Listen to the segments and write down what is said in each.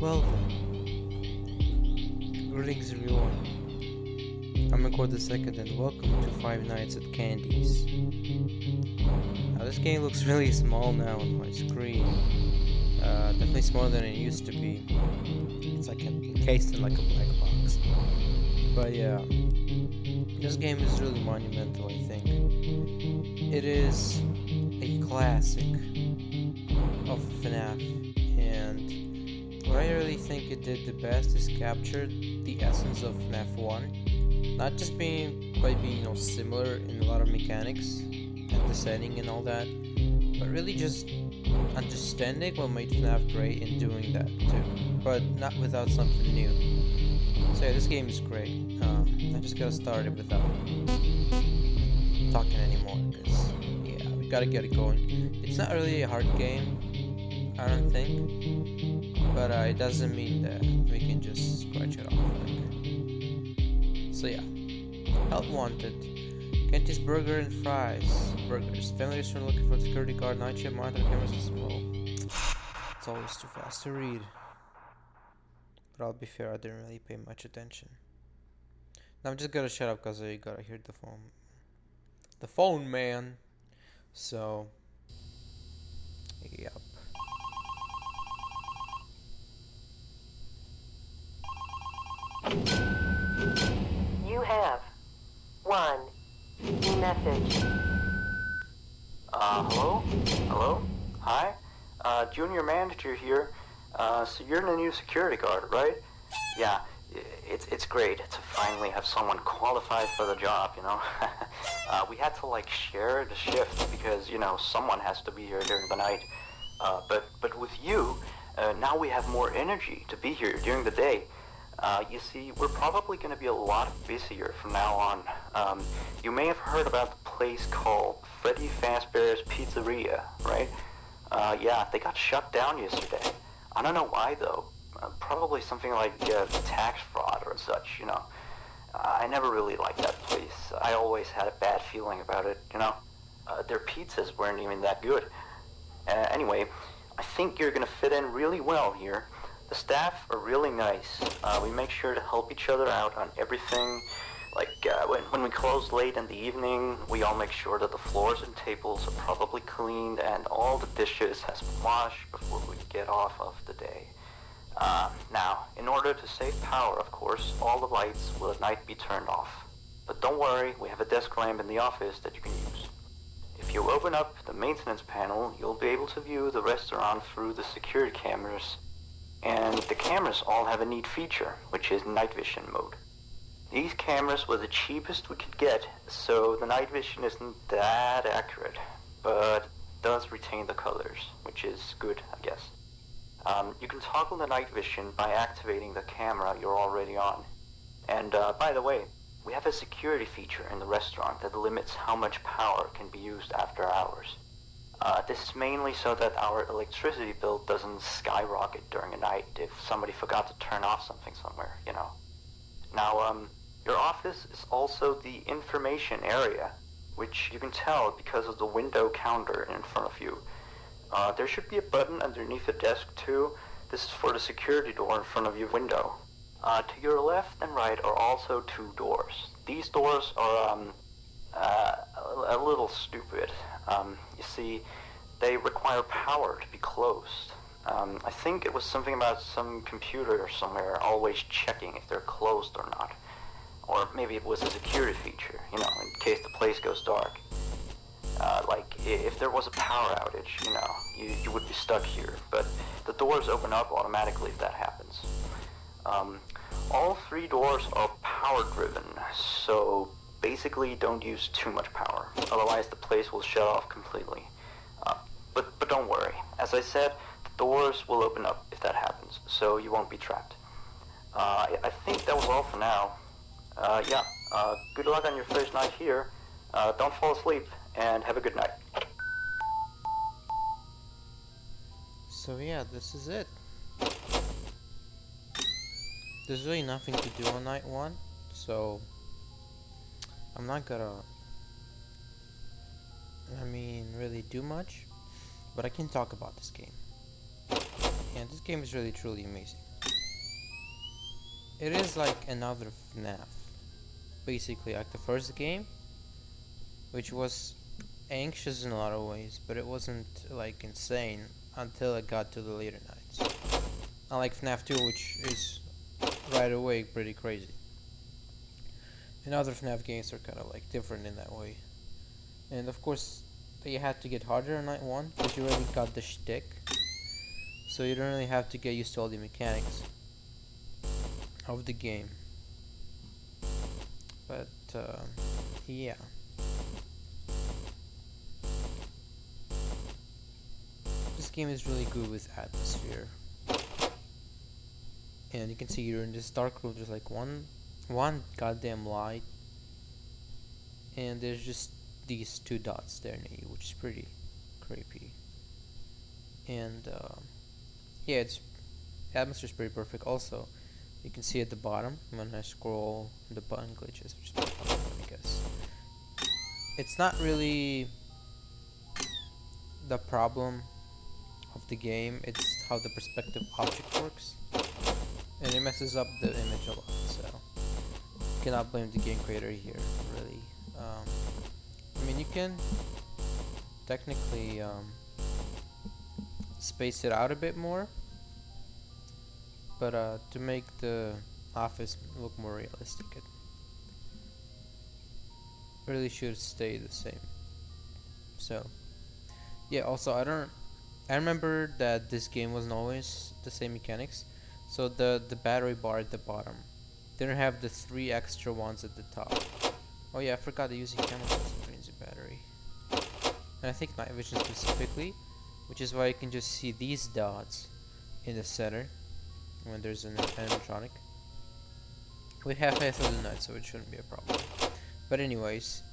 Well greetings everyone. I'm Record the Second and welcome to Five Nights at Candy's. Now this game looks really small now on my screen. Definitely smaller than it used to be. It's like encased in like a black box. But yeah, this game is really monumental, I think. It is a classic of FNaF, and what I really think it did the best is captured the essence of FNaF 1. Not just by being similar in a lot of mechanics and the setting and all that, but really just understanding what made FNaF great and doing that too, but not without something new. So yeah, this game is great. I just gotta start it without talking anymore, because yeah, we gotta get it going. It's not really a hard game, I don't think, but it doesn't mean that we can just scratch it off. So yeah, help wanted. Kenty's Burger and Fries. Burgers. Families are looking for the security guard, night shift, monitor cameras as well. It's always too fast to read. But I'll be fair, I didn't really pay much attention. Now I'm just gonna shut up because I gotta hear the phone. The phone, man. So, yep. You have one new message. Hello? Hello? Hi? Junior manager here. So you're the new security guard, right? Yeah, it's great to finally have someone qualified for the job, you know? We had to, share the shift because, someone has to be here during the night. But with you, now we have more energy to be here during the day. You see, we're probably going to be a lot busier from now on. You may have heard about the place called Freddy Fazbear's Pizzeria, right? Yeah, they got shut down yesterday. I don't know why, though. Probably something like tax fraud or such, I never really liked that place. I always had a bad feeling about it, Their pizzas weren't even that good. Anyway, I think you're going to fit in really well here. The staff are really nice. We make sure to help each other out on everything. When we close late in the evening, we all make sure that the floors and tables are properly cleaned and all the dishes has been washed before we get off of the day. Now, in order to save power, of course, all the lights will at night be turned off. But don't worry, we have a desk lamp in the office that you can use. If you open up the maintenance panel, you'll be able to view the restaurant through the security cameras. And the cameras all have a neat feature, which is night vision mode. These cameras were the cheapest we could get, so the night vision isn't that accurate, but does retain the colors, which is good, I guess. You can toggle the night vision by activating the camera you're already on. And by the way, we have a security feature in the restaurant that limits how much power can be used after hours. This is mainly so that our electricity bill doesn't skyrocket during a night if somebody forgot to turn off something somewhere, Now, your office is also the information area, which you can tell because of the window counter in front of you. There should be a button underneath the desk too. This is for the security door in front of your window. To your left and right are also two doors. These doors are a little stupid. You see, they require power to be closed. I think it was something about some computer somewhere always checking if they're closed or not. Or maybe it was a security feature, in case the place goes dark. If there was a power outage, you would be stuck here. But the doors open up automatically if that happens. All three doors are power driven, so basically don't use too much power. Otherwise the place will shut off completely. But don't worry. As I said, the doors will open up if that happens, so you won't be trapped. I think that was all for now. Good luck on your first night here. Don't fall asleep, and have a good night. So yeah, this is it. There's really nothing to do on night one, so I'm not gonna really do much, but I can talk about this game. And this game is really truly amazing. it is like another FNaF. Basically, like the first game, which was anxious in a lot of ways, but it wasn't like insane until it got to the later nights. Unlike FNaF 2, which is right away pretty crazy. And other FNaF games are kind of like different in that way. And of course, they had to get harder on night 1 because you already got the shtick. So you don't really have to get used to all the mechanics of the game. But yeah. This game is really good with atmosphere. And you can see you're in this dark room, there's like one goddamn light. And there's just these 2 dots staring at you, which is pretty creepy. And yeah, it's atmosphere's pretty perfect. Also, you can see at the bottom when I scroll, the button glitches, which is pretty fun, I guess. It's not really the problem of the game, it's how the perspective object works, and it messes up the image a lot. So you cannot blame the game creator here, really. I mean, you can technically space it out a bit more, but to make the office look more realistic, it really should stay the same. So yeah, also I remember that this game wasn't always the same mechanics. So the battery bar at the bottom didn't have the 3 extra ones at the top. Oh yeah, I forgot that using cameras also drains the battery. And I think night vision specifically, which is why you can just see these dots in the center when there's an animatronic. We have half of the night, so it shouldn't be a problem. But anyways,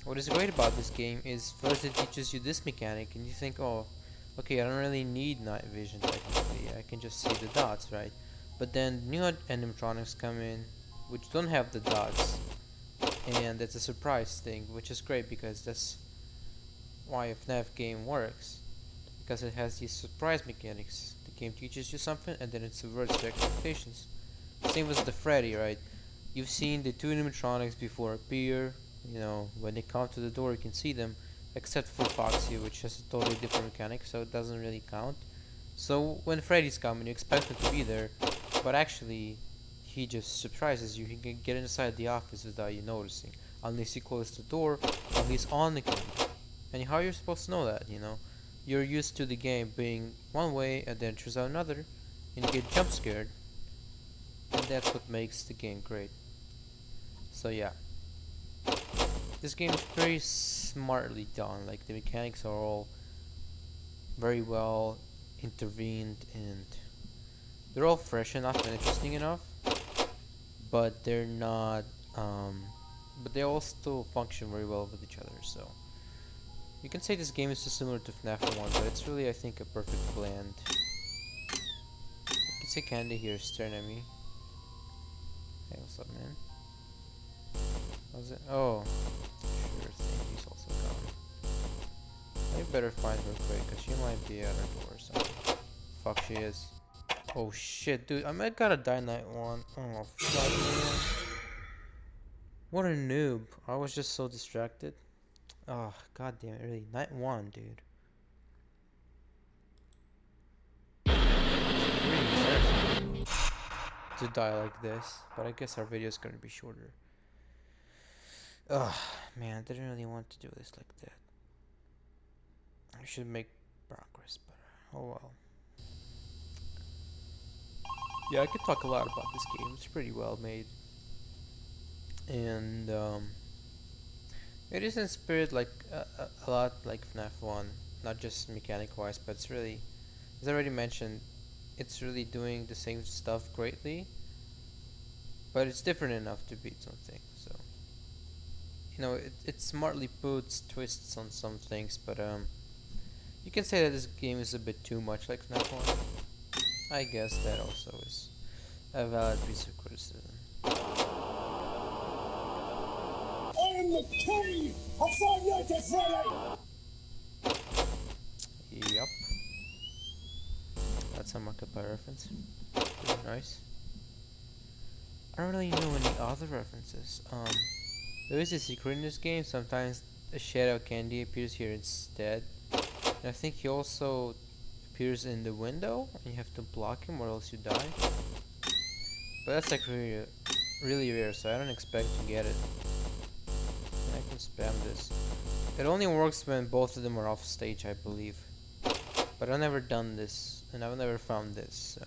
what is great about this game is first it teaches you this mechanic, and you think, oh, okay, I don't really need night vision technically. I can just see the dots, right? But then new animatronics come in, which don't have the dots, and it's a surprise thing, which is great because that's why a FNaF game works, because it has these surprise mechanics. The game teaches you something and then it subverts your expectations. Same with the Freddy, right? You've seen the 2 animatronics before appear, you know, when they come to the door you can see them, except for Foxy, which has a totally different mechanic, so it doesn't really count. So when Freddy's coming, you expect him to be there, but actually he just surprises you. He can get inside the office without you noticing, unless you close the door, or he's on the camera. And how are you supposed to know that, you know? You're used to the game being one way, and then it turns out another, and you get jump scared. And that's what makes the game great. So yeah. This game is very smartly done, like the mechanics are all very well intervened, and they're all fresh enough and interesting enough, but they're not, but they all still function very well with each other. So you can say this game is just similar to FNaF 1, but it's really, I think, a perfect blend. You can see Candy here staring at me. Hey, what's up, man? How's it? Oh, sure thing, he's also gone. I better find her quick, cause she might be at her door or something. Fuck, she is. Oh shit, dude, I might gotta die night 1. Oh fuck, man. What a noob. I was just so distracted. Oh, god damn it, really. Night 1, dude. It's really embarrassing to die like this, but I guess our video is gonna be shorter. Ugh, man, I didn't really want to do this like that. I should make progress, but oh well. Yeah, I could talk a lot about this game. It's pretty well made. And, it is in spirit like a lot like FNaF 1. Not just mechanic-wise, but it's really, as I already mentioned, it's really doing the same stuff greatly. But it's different enough to beat something, so. You know, it smartly puts twists on some things, but you can say that this game is a bit too much like FNaF 1. I guess that also is a valid piece of criticism. I am the king of Five Nights at Freddy! Yup. That's a Markiplier reference. Pretty nice. I don't really know any other references. There is a secret in this game. Sometimes a shadow candy appears here instead. And I think he also appears in the window, and you have to block him or else you die. But that's like really rare, so I don't expect to get it. And I can spam this. It only works when both of them are off stage, I believe. But I've never done this, and I've never found this, so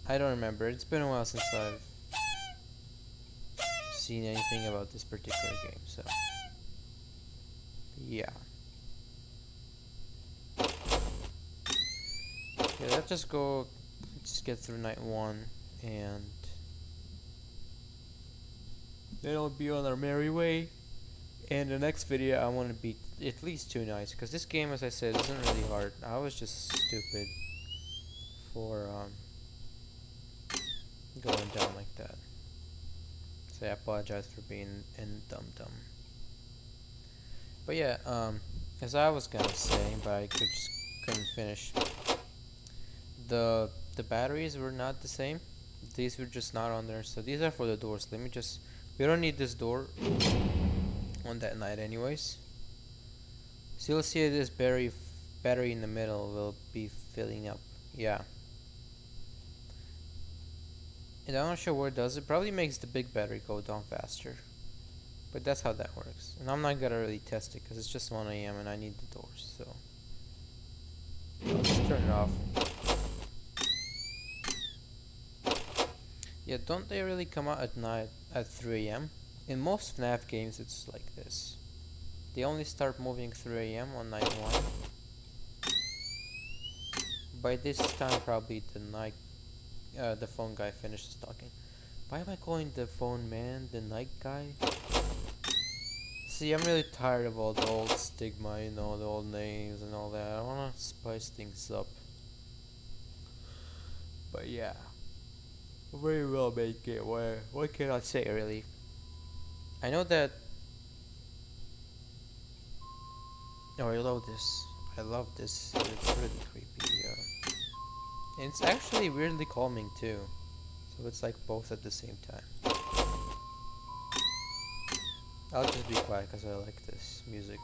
I don't remember. It's been a while since I've seen anything about this particular game, so yeah. Yeah, let's just get through night 1, and then I'll be on our merry way. And the next video I want to beat at least 2 nights, because this game, as I said, isn't really hard. I was just stupid for going down like that. So I apologize for being in dumb. But yeah, as I was gonna say, but I couldn't finish. The batteries were not the same. These were just not on there. So these are for the doors. We don't need this door on that night anyways. So you'll see this battery in the middle will be filling up. Yeah. And I'm not sure what it does. It probably makes the big battery go down faster. But that's how that works. And I'm not gonna really test it because it's just 1 AM and I need the doors, so I'll just turn it off. Yeah, don't they really come out at night at 3 AM? In most FNaF games it's like this. They only start moving 3 AM on night 1. By this time probably the phone guy finishes talking. Why am I calling the phone man the night guy? See, I'm really tired of all the old stigma, you know, the old names and all that. I wanna spice things up. But yeah. Very well made game. What can I say really? I know that. Oh, I love this. I love this. It's really creepy. And it's actually weirdly calming too. So it's like both at the same time. I'll just be quiet because I like this music.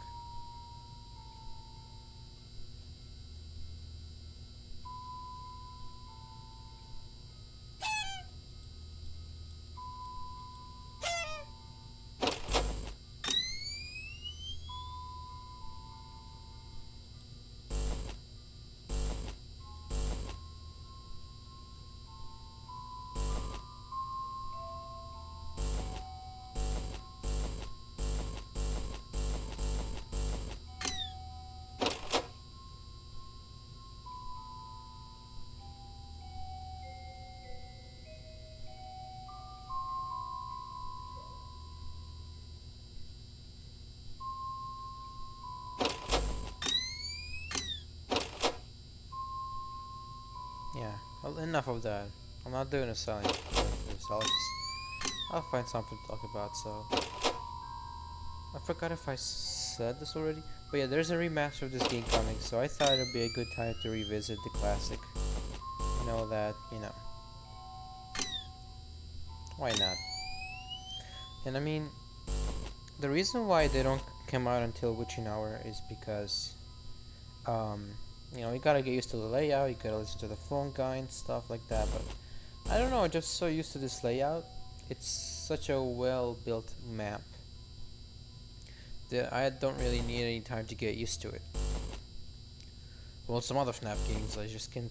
Yeah, well, enough of that. I'm not doing a silent playthrough, so I'll find something to talk about, so I forgot if I said this already, but yeah, there's a remaster of this game coming, so I thought it'd be a good time to revisit the classic. You know that, you know. Why not? And I mean, the reason why they don't come out until witching hour is because, you know, you gotta get used to the layout, you gotta listen to the phone guy and stuff like that, but I don't know, I'm just so used to this layout. It's such a well-built map that I don't really need any time to get used to it. Well, some other FNaF games, I just can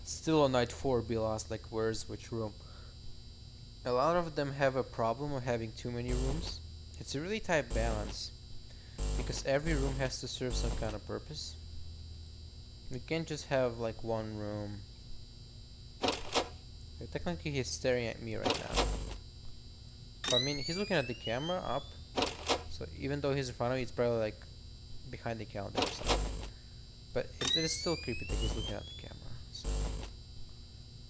still on night 4 be lost, like where's which room. A lot of them have a problem of having too many rooms. It's a really tight balance, because every room has to serve some kind of purpose. You can't just have like one room. Okay, technically he's staring at me right now. But, I mean, he's looking at the camera up. So even though he's in front of me, it's probably like behind the calendar or something. But it is still creepy that he's looking at the camera. So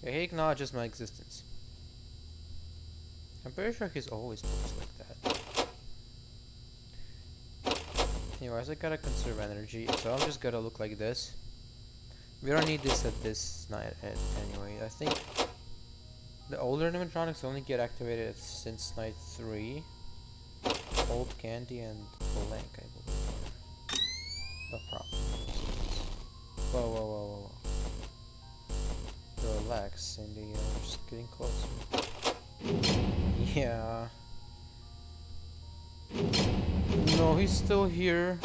yeah, he acknowledges my existence. I'm pretty sure he's always posed like that. Anyways, I gotta conserve energy, so I'm just gonna look like this. We don't need this at this night anyway. I think The older animatronics only get activated since night 3. Old Candy and Blank, I believe. The problem. Whoa, whoa, whoa, whoa. Relax, Cindy. I'm just getting closer. Yeah. No, he's still here.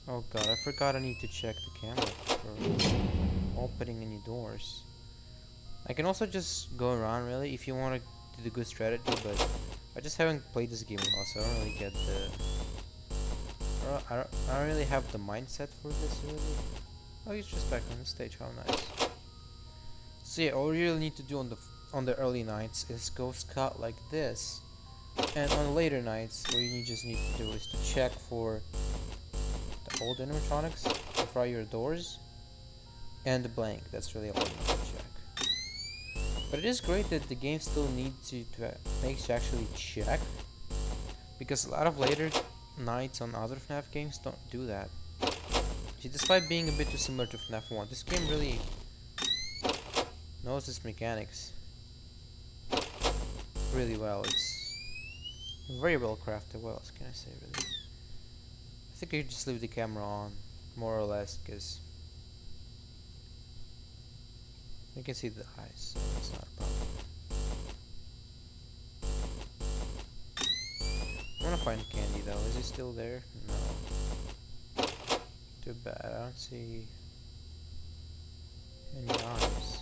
Oh god, I forgot I need to check the camera for opening any doors. I can also just go around really if you want to do the good strategy, but I just haven't played this game a lot, so I don't really get the... I don't really have the mindset for this really. Oh, he's just back on the stage, how nice. So yeah, all you really need to do on the early nights is go scout like this. And on the later nights, what you just need to do is to check for the old animatronics, the prior doors, and the blank. That's really all you need to check. But it is great that the game still needs you to makes you actually check, because a lot of later nights on other FNaF games don't do that. See, despite being a bit too similar to FNaF 1, this game really knows its mechanics really well. It's very well crafted. What else can I say really? I think I could just leave the camera on, more or less, because you can see the eyes, so it's not a problem. I wanna find Candy though. Is he still there? No. Too bad. I don't see any eyes.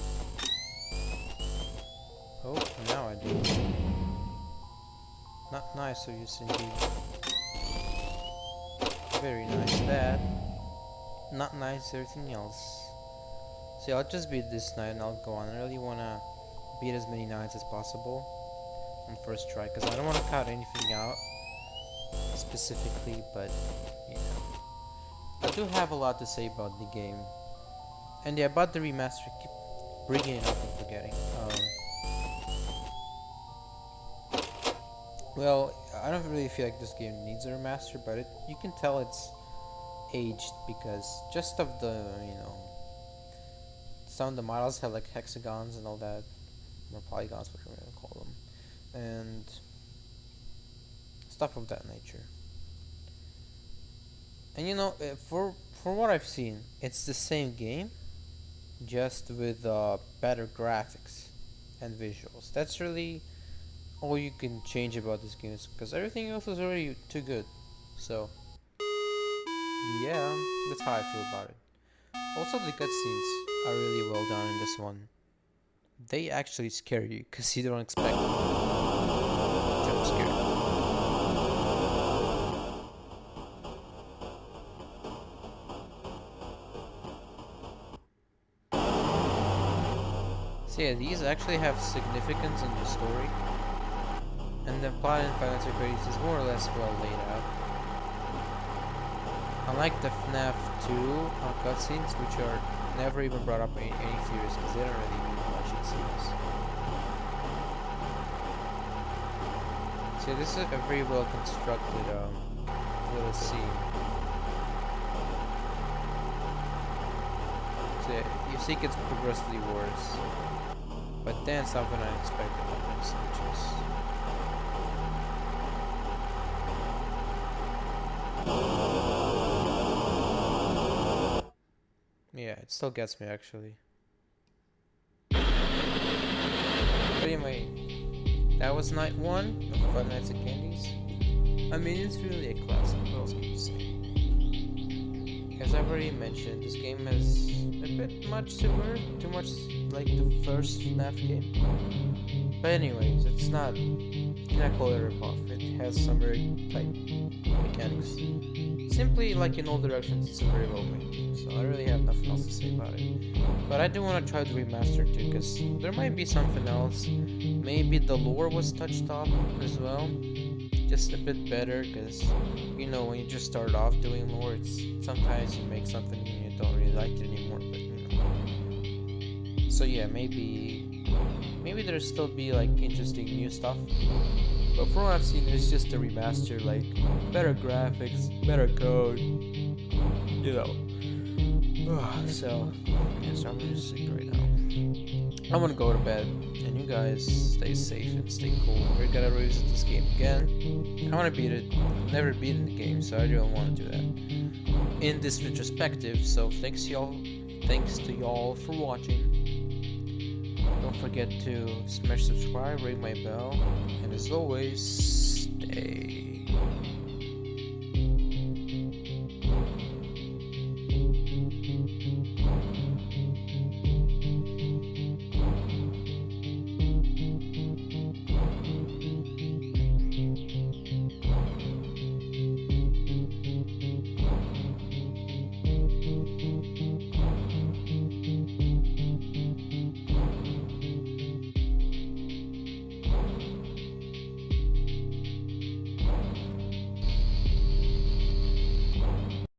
Oh, now I do. Not nice of you, Cindy. Very nice. That. Not nice everything else. See, I'll just beat this night and I'll go on. I really wanna beat as many nights as possible on first try, because I don't wanna cut anything out specifically, but yeah. I do have a lot to say about the game. And yeah, about the remaster, keep bringing it up and forgetting. Well, I don't really feel like this game needs a remaster, but you can tell it's aged because just of the, some of the models have like hexagons and all that, or polygons, whatever you want to call them, and stuff of that nature. And for what I've seen, it's the same game, just with better graphics and visuals. That's really all you can change about this game, because everything else is already too good. So yeah, that's how I feel about it. Also, the cutscenes are really well done in this one. They actually scare you because you don't expect jump scare. So yeah, these actually have significance in the story, and the plot in Final Fantasy is more or less well laid out. Unlike the FNaF 2 cutscenes, which are never even brought up in any theories because they don't really mean much, it seems. So this is a very well constructed little scene. So you see it gets progressively worse, but then something unexpected happens, which is... yeah, it still gets me actually. But anyway, that was night 1 of 5 Nights at Candy's. I mean, it's really a classic, what else can you say? As I've already mentioned, this game is a bit much similar, too much like the first FNaF game. But anyways, it's not, you cannot call it a ripoff. It has some very tight mechanics. Simply, like in all directions, it's a very well made game, so I really have nothing else to say about it. But I do want to try the remaster too, because there might be something else. Maybe the lore was touched up as well, just a bit better, because when you just start off doing lore, it's sometimes you make something and you don't really like it anymore, but so yeah, maybe there'll still be like interesting new stuff. But from what I've seen, it's just a remaster, like better graphics, better code, So, yeah, so I'm gonna sleep right now. I'm gonna go to bed. And you guys stay safe and stay cool. We're gonna revisit this game again. I wanna beat it. I've never beaten the game, so I don't wanna do that in this retrospective. So thanks to y'all for watching. Don't forget to smash subscribe, ring my bell, and as always, stay